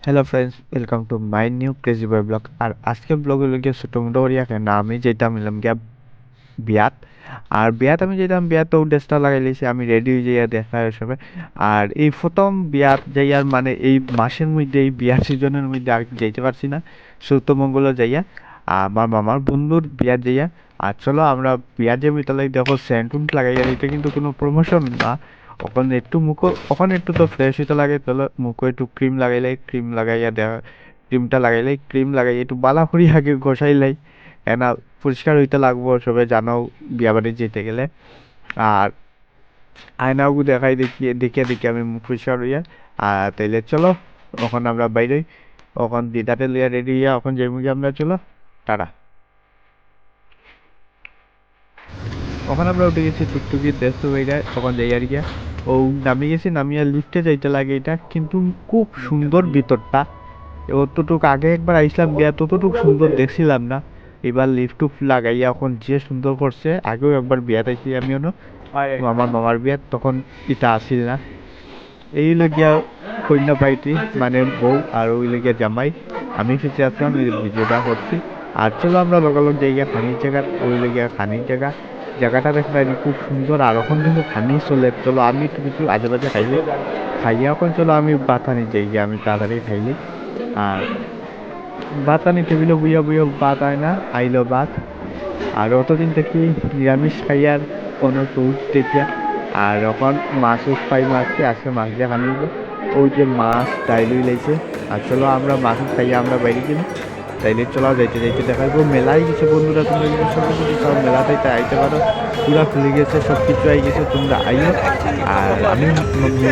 Hello friends, welcome to my new crazy boy blog. আর আজকের ব্লগে গিয়ে ছোটো মোটো করিয়া কেন আমি যেতাম নিলাম গিয়া বিয়াত। আর বিয়াত আমি যেতাম বিয়াতেও ড্রেসটা লাগাই লিছি, আমি রেডি হয়ে যাইয়া দেখা হিসেবে। আর এই প্রথম বিয়াত যাইয়ার মানে এই মাসের মধ্যে এই বিয়ার সিজনের মধ্যে আর যাইতে পারছি না, সৌতমঙ্গলও যাইয়া আমার মামার বন্ধুর বিয়াত যাইয়া। আর চলো আমরা বিয়াত যাবি, তাহলে দেখো সেন্ট উন্ট লাগাইয়া, এটা কিন্তু কোনো প্রমোশন না। ওখানে একটু তো ফ্রেশ হইতে লাগে, তাহলে মুখে একটু ক্রিম লাগাইলে, ক্রিম লাগাইয়া দেওয়া, ক্রিম লাগাইয়া একটু বালা করি আগে ঘষাইলাই এনা পরিষ্কার হইতে লাগবো, সবে জানাও বিয়া বাড়ি যেতে গেলে। আর আয়নাও দেখাই দেখে আমি মুখ পরিষ্কার হইয়া। আর তাইলে চলো এখন আমরা বাইরে, এখন দিদাতে লইয়া রেডি হইয়া এখন যাইমু গিয়া আমরা, চলো টাটা। ওখানে আমরা উঠে গেছি টুকটুকি দেশ তো বাইরে, তখন যাই আর গিয়া ও নামিয়ে গেছি, নামিয়ে লিফটে যাইতে লাগে। এটা কিন্তু খুব সুন্দর ভিতরটা, অতটুক আগে একবার আইসলাম গিয়া ততটুক সুন্দর দেখছিলাম না। এবার লিফট টুফ লাগাইয়া এখন যে সুন্দর করছে। আগেও একবার বিয়াত আইছি আমি অন্য আমার মামার বিয়াত, তখন এটা আসিল না। এই লগিয়া কন্যা পাইটি মানে বউ আর ওই লগিয়া জামাই, আমি ফিসে আসলাম ভিডিওটা করছি। আর চলো আমরা লগালগ জায়গা খানির জায়গা, ওই লগিয়া খানির জায়গা, জায়গাটা দেখলাম খুব সুন্দর। আর এখন কিন্তু খানি চলে, চলো আমি একটু কিছু আজে বাজে খাইলে খাইয়া এখন চলো আমি বাতানি জায়গা, আমি তাড়াতাড়ি খাইলে। আর ভাত আনি টেবিলে বুইয়া বুইয়া ভাত আয় না, আইলো ভাত। আর অতদিন থেকে নিরামিষ খাইয়ার কোনো টুর তেতিয়া। আর এখন মাছও পাই, মাছকে আজকে মাছ দিয়ে খানি ওই যে মাছ ডাইলই লাইছে। আর চলো আমরা মাছ খাইয়া আমরা বাইরে গেলাম। তাইলে চলো যাইতে যাইতে দেখাবো মেলায় গেছে বন্ধুরা, তোমরা যদি সব যদি সব মেলাতে আইতে পারো, পুরা খুলে গেছে, সব কিছু আই গেছে, তোমরা আইও। আর আমি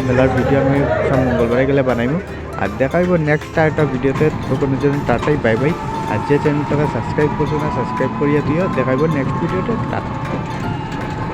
মেলার ভিডিও আমি সব মঙ্গলবারে গেলে বানাইবো। আর দেখাইব নেক্সট একটা ভিডিওতে, তখনের জন্য টাটাই বাই বাই। আর যে চ্যানেলটাকে সাবস্ক্রাইব করছো না, সাবস্ক্রাইব করিয়া দিও। দেখাইব নেক্সট ভিডিওতে, টাটা।